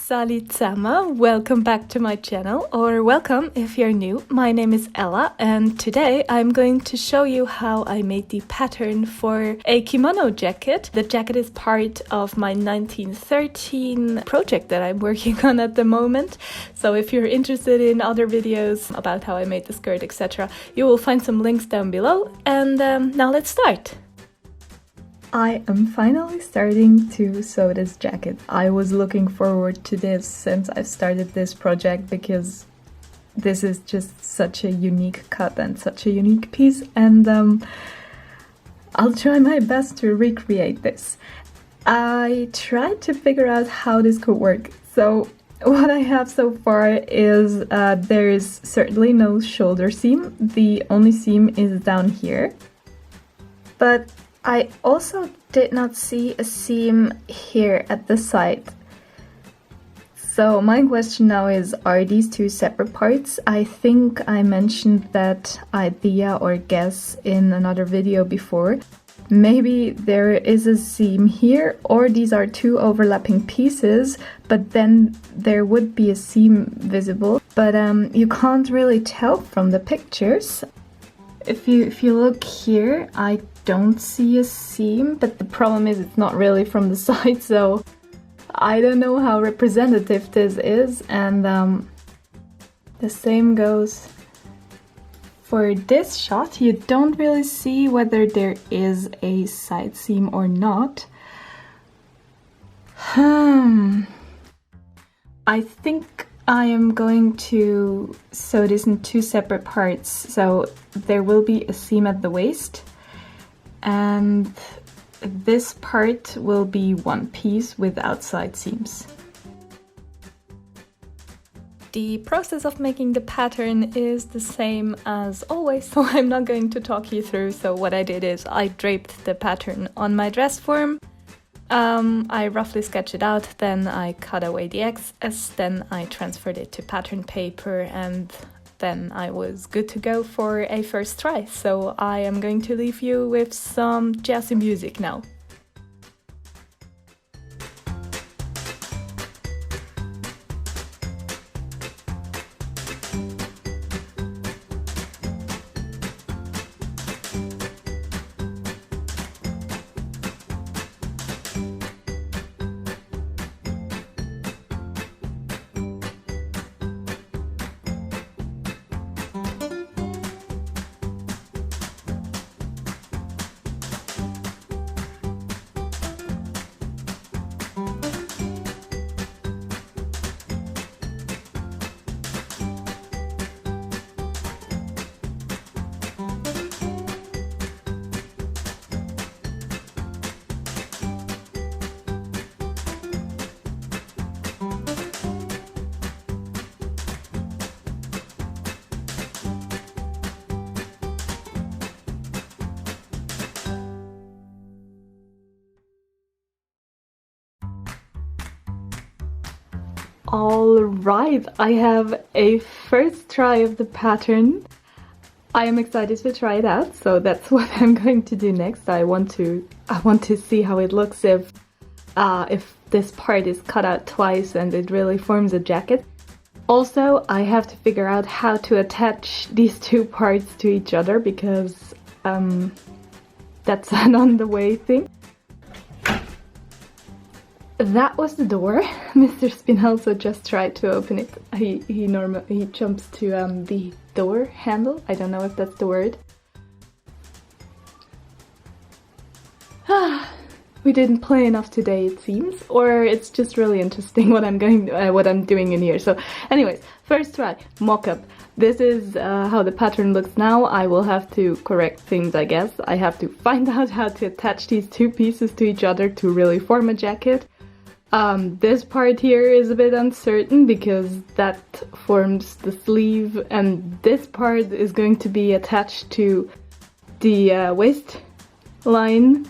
Salü, zämä. Welcome back to my channel, or welcome if you're new. My name is Ella, and today I'm going to show you how I made the pattern for a kimono jacket. The jacket is part of my 1913 project that I'm working on at the moment. So if you're interested in other videos about how I made the skirt, etc., you will find some links down below. And now let's start. I am finally starting to sew this jacket. I was looking forward to this since I've started this project because this is just such a unique cut and such a unique piece, and I'll try my best to recreate this. I tried to figure out how this could work. So what I have so far is there is certainly no shoulder seam. The only seam is down here. But I also did not see a seam here at the side. So my question now is, are these two separate parts? I think I mentioned that idea or guess in another video before. Maybe there is a seam here, or these are two overlapping pieces, but then there would be a seam visible. But you can't really tell from the pictures. If you look here, I don't see a seam, but the problem is it's not really from the side, so I don't know how representative this is. And the same goes for this shot. You don't really see whether there is a side seam or not. I think I am going to sew this in two separate parts. So there will be a seam at the waist, and this part will be one piece with outside seams. The process of making the pattern is the same as always, so I'm not going to talk you through. So what I did is I draped the pattern on my dress form. I roughly sketched it out, then I cut away the excess, then I transferred it to pattern paper, and then I was good to go for a first try. So I am going to leave you with some jazzy music now. Alright, I have a first try of the pattern. I am excited to try it out, so that's what I'm going to do next. I want to see how it looks if this part is cut out twice and it really forms a jacket. Also, I have to figure out how to attach these two parts to each other because that's an on the way thing. That was the door. Mr. Spinalzo just tried to open it. He jumps to the door handle. I don't know if that's the word. We didn't play enough today, it seems, or it's just really interesting what I'm doing in here. So, anyways, first try, mock-up. This is how the pattern looks now. I will have to correct things, I guess. I have to find out how to attach these two pieces to each other to really form a jacket. This part here is a bit uncertain because that forms the sleeve, and this part is going to be attached to the waistline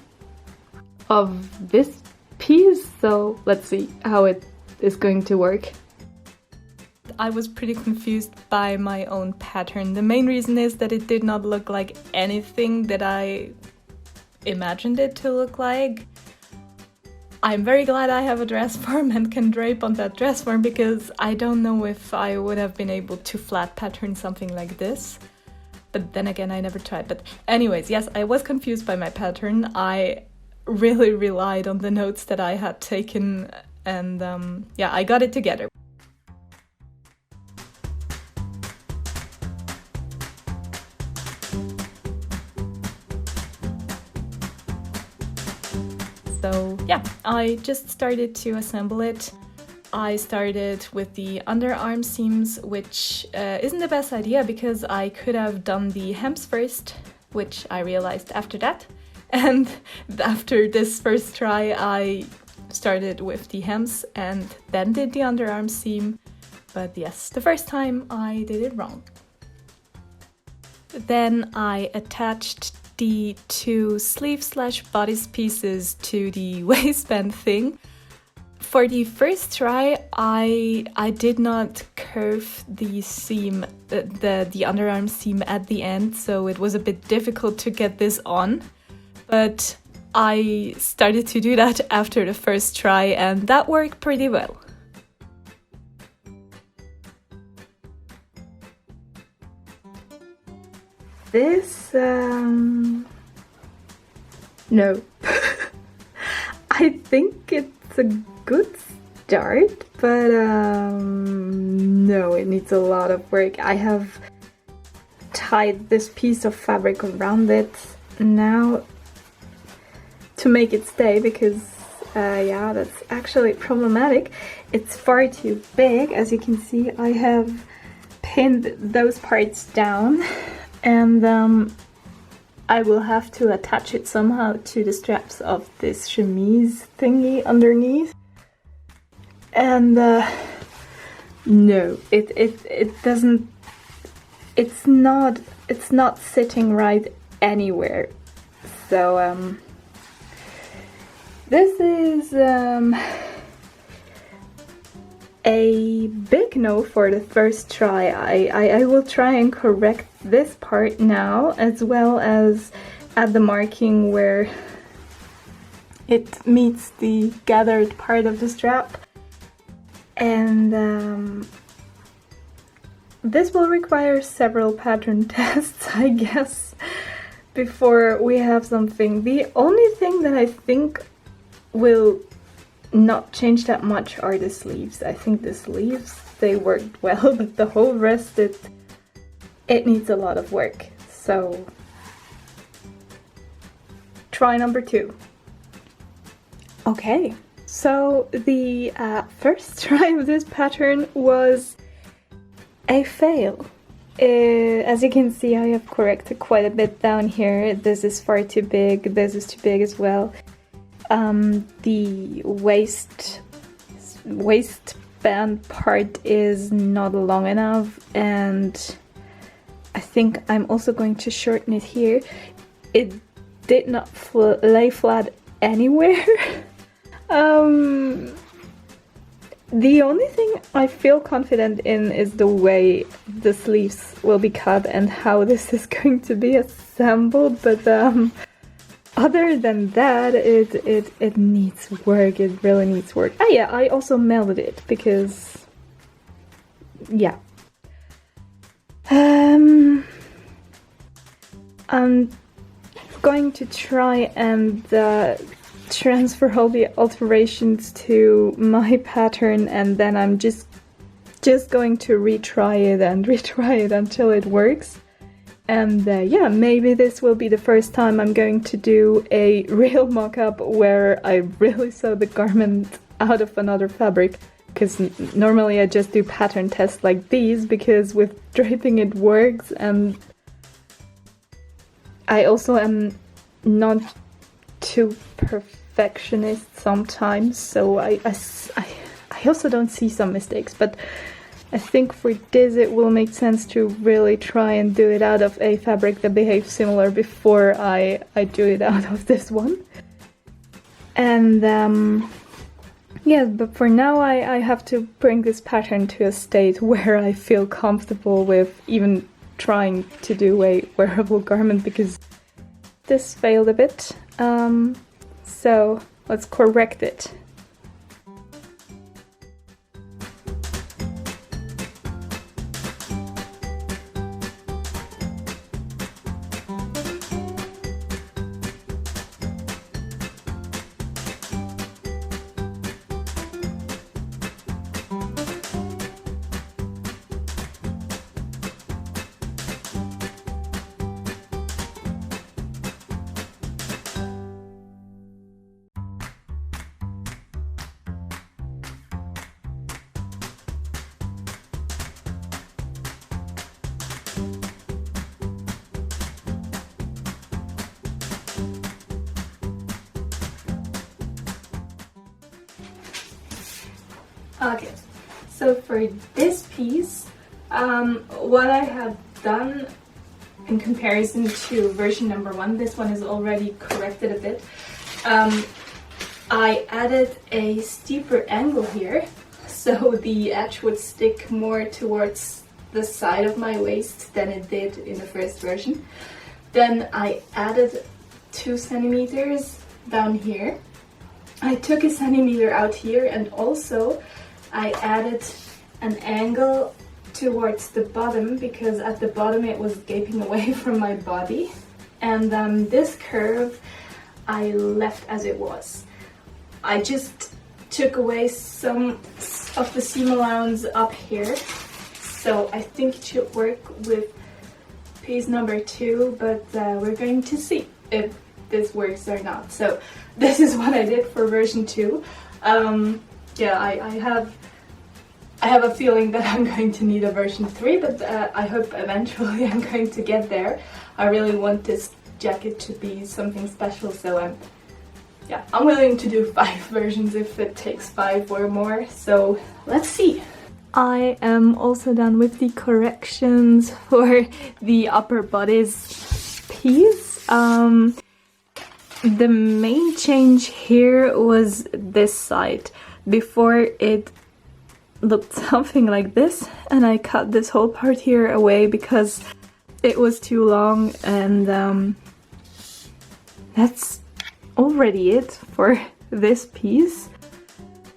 of this piece, so let's see how it is going to work. I was pretty confused by my own pattern. The main reason is that it did not look like anything that I imagined it to look like. I'm very glad I have a dress form and can drape on that dress form, because I don't know if I would have been able to flat pattern something like this. But then again, I never tried. But anyways, yes, I was confused by my pattern. I really relied on the notes that I had taken, and yeah, I got it together. So yeah, I just started to assemble it. I started with the underarm seams, which isn't the best idea because I could have done the hems first, which I realized after that. And after this first try, I started with the hems and then did the underarm seam. But yes, the first time I did it wrong. Then I attached the two sleeve/bodice pieces to the waistband thing. For the first try, I did not curve the seam, the underarm seam at the end, so it was a bit difficult to get this on. But I started to do that after the first try, and that worked pretty well. This, no. I think it's a good start, but no, it needs a lot of work. I have tied this piece of fabric around it now to make it stay, because yeah, that's actually problematic. It's far too big. As you can see, I have pinned those parts down, and I will have to attach it somehow to the straps of this chemise thingy underneath. And no, it doesn't, it's not sitting right anywhere. So this is a big no for the first try. I will try and correct this part now, as well as at the marking where it meets the gathered part of the strap. And this will require several pattern tests, I guess, before we have something. The only thing that I think will not change that much are the sleeves. I think the sleeves, they worked well, but the whole rest, it needs a lot of work. So try number 2. Okay, so the first try of this pattern was a fail. As you can see, I have corrected quite a bit down here. This is far too big, this is too big as well. The waistband part is not long enough, and I think I'm also going to shorten it here. It did not lay flat anywhere. The only thing I feel confident in is the way the sleeves will be cut and how this is going to be assembled, but other than that, it needs work. It really needs work. Ah yeah, I also melded it because, yeah. I'm going to try and transfer all the alterations to my pattern, and then I'm just going to retry it and retry it until it works. And yeah, maybe this will be the first time I'm going to do a real mock-up where I really sew the garment out of another fabric, because normally I just do pattern tests like these because with draping it works, and I also am not too perfectionist sometimes, so I also don't see some mistakes, but I think for this it will make sense to really try and do it out of a fabric that behaves similar before I do it out of this one. And yeah, but for now I have to bring this pattern to a state where I feel comfortable with even trying to do a wearable garment, because this failed a bit. So let's correct it. Okay, so for this piece, what I have done in comparison to version number 1, this one is already corrected a bit. I added a steeper angle here, so the edge would stick more towards the side of my waist than it did in the first version. Then I added 2 centimeters down here. I took a centimeter out here, and also I added an angle towards the bottom because at the bottom it was gaping away from my body. And this curve I left as it was. I just took away some of the seam allowance up here. So I think it should work with piece number 2, but we're going to see if this works or not. So this is what I did for version 2. Yeah, I have a feeling that I'm going to need a version 3, but I hope eventually I'm going to get there. I really want this jacket to be something special, so I'm willing to do 5 versions if it takes 5 or more, so let's see. I am also done with the corrections for the upper bodice piece. The main change here was this side. Before it looked something like this, and I cut this whole part here away because it was too long, and that's already it for this piece.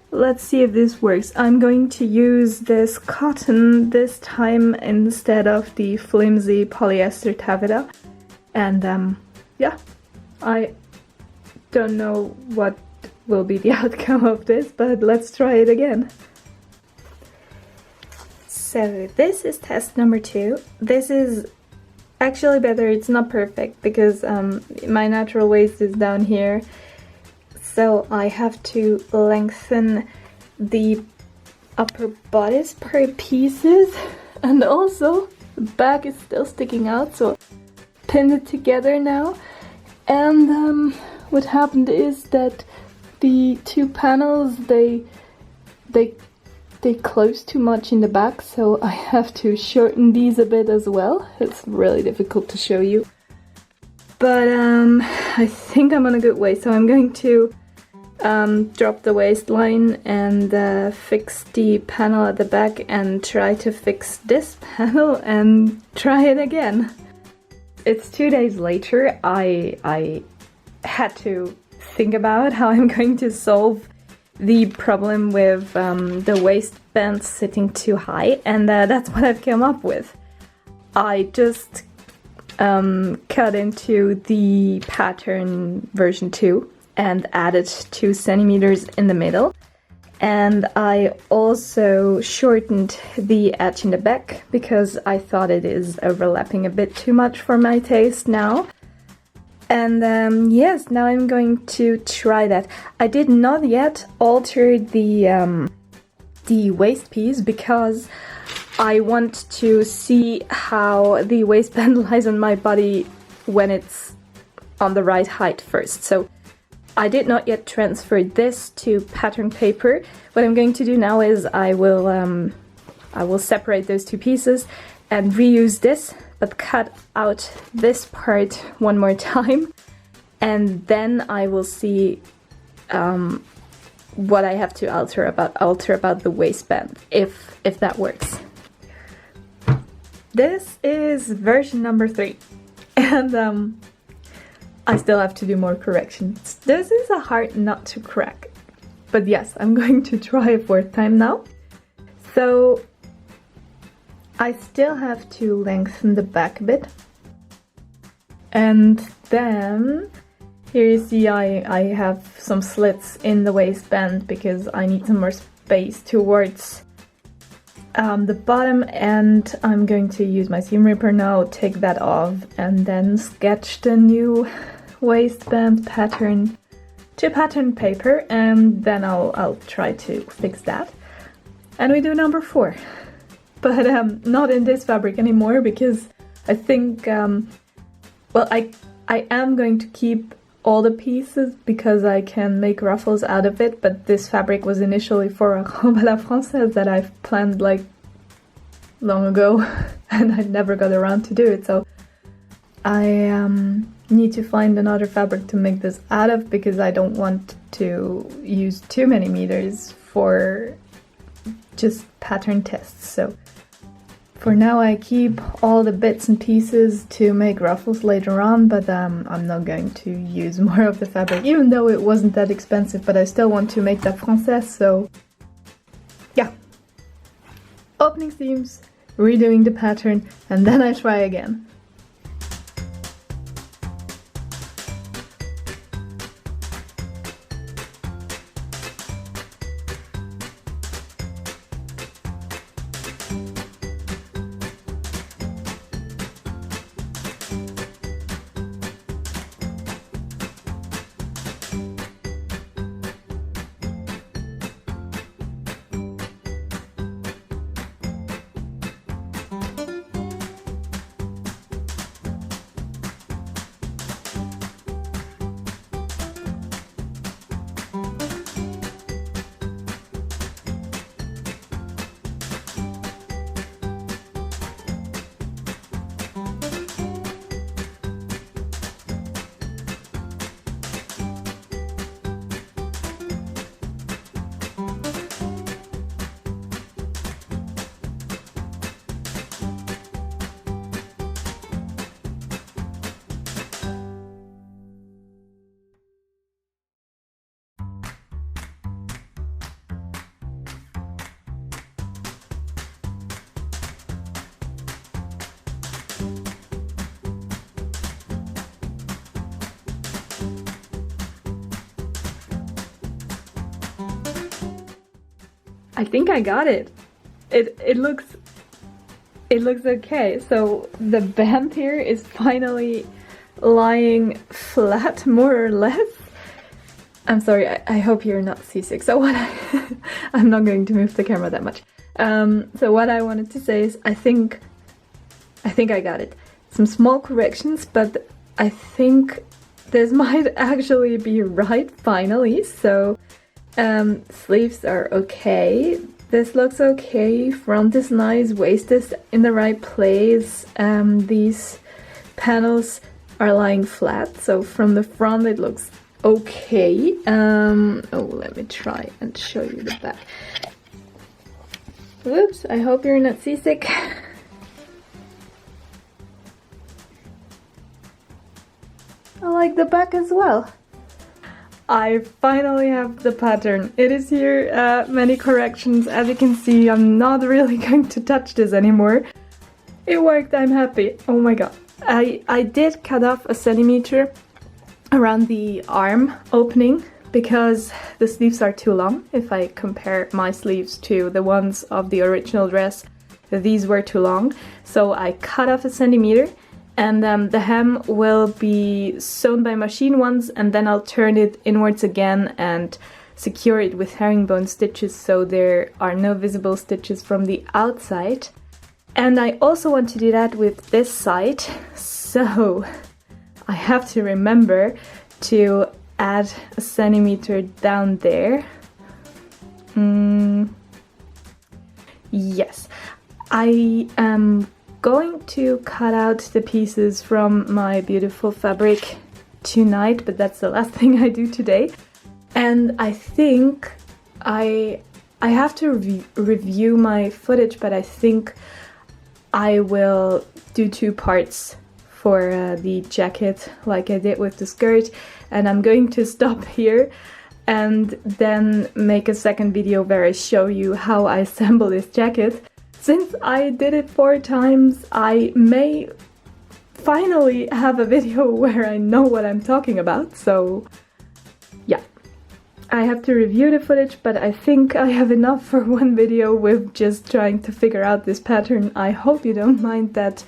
Let's see if this works. I'm going to use this cotton this time instead of the flimsy polyester taffeta, and yeah, I don't know what will be the outcome of this, but let's try it again. So this is test number 2. This is actually better. It's not perfect because my natural waist is down here, so I have to lengthen the upper bodice part pieces, and also the back is still sticking out, so pinned it together now. And what happened is that the 2 panels they close too much in the back, so I have to shorten these a bit as well. It's really difficult to show you, but I think I'm on a good way. So I'm going to drop the waistline and fix the panel at the back, and try to fix this panel and try it again. It's 2 days later. I had to think about how I'm going to solve the problem with the waistband sitting too high, and that's what I've come up with. I just cut into the pattern version 2 and added 2 centimeters in the middle, and I also shortened the edge in the back because I thought it is overlapping a bit too much for my taste now. And yes, now I'm going to try that. I did not yet alter the waist piece because I want to see how the waistband lies on my body when it's on the right height first. So I did not yet transfer this to pattern paper. What I'm going to do now is I will separate those 2 pieces and reuse this, but cut out this part one more time, and then I will see what I have to alter about the waistband, if that works. This is version number 3, and I still have to do more corrections. This is a hard nut to crack. But yes, I'm going to try a fourth time now. So I still have to lengthen the back a bit. And then here you see I have some slits in the waistband because I need some more space towards the bottom, and I'm going to use my seam ripper now, take that off, and then sketch the new waistband pattern to pattern paper, and then I'll try to fix that. And we do number 4. But not in this fabric anymore because I think, well, I am going to keep all the pieces because I can make ruffles out of it, but this fabric was initially for a robe à la française that I've planned like long ago and I never got around to do it, so I need to find another fabric to make this out of because I don't want to use too many meters for just pattern tests. So for now I keep all the bits and pieces to make ruffles later on, but I'm not going to use more of the fabric, even though it wasn't that expensive, but I still want to make that française, so yeah. Opening seams, redoing the pattern, and then I try again. I think I got it. It looks okay. So the band here is finally lying flat, more or less. I'm sorry, I hope you're not seasick. So what I'm not going to move the camera that much. So what I wanted to say is I think I got it. Some small corrections, but I think this might actually be right finally. So sleeves are okay. This looks okay. Front is nice. Waist is in the right place. These panels are lying flat. So from the front it looks okay. Oh, let me try and show you the back. Whoops, I hope you're not seasick. I like the back as well. I finally have the pattern. It is here, many corrections. As you can see, I'm not really going to touch this anymore. It worked, I'm happy. Oh my god. I did cut off a centimeter around the arm opening because the sleeves are too long. If I compare my sleeves to the ones of the original dress, these were too long. So I cut off a centimeter. And the hem will be sewn by machine once, and then I'll turn it inwards again and secure it with herringbone stitches so there are no visible stitches from the outside. And I also want to do that with this side, so I have to remember to add a centimeter down there. Yes, I am going to cut out the pieces from my beautiful fabric tonight, but that's the last thing I do today. And I think I have to review my footage, but I think I will do 2 parts for the jacket like I did with the skirt, and I'm going to stop here and then make a second video where I show you how I assemble this jacket. Since I did it 4 times, I may finally have a video where I know what I'm talking about, so yeah. I have to review the footage, but I think I have enough for one video with just trying to figure out this pattern. I hope you don't mind that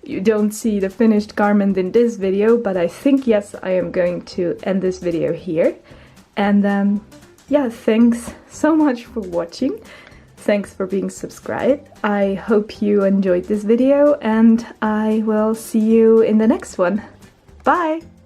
you don't see the finished garment in this video, but I think yes, I am going to end this video here. And yeah, thanks so much for watching. Thanks for being subscribed. I hope you enjoyed this video, and I will see you in the next one. Bye!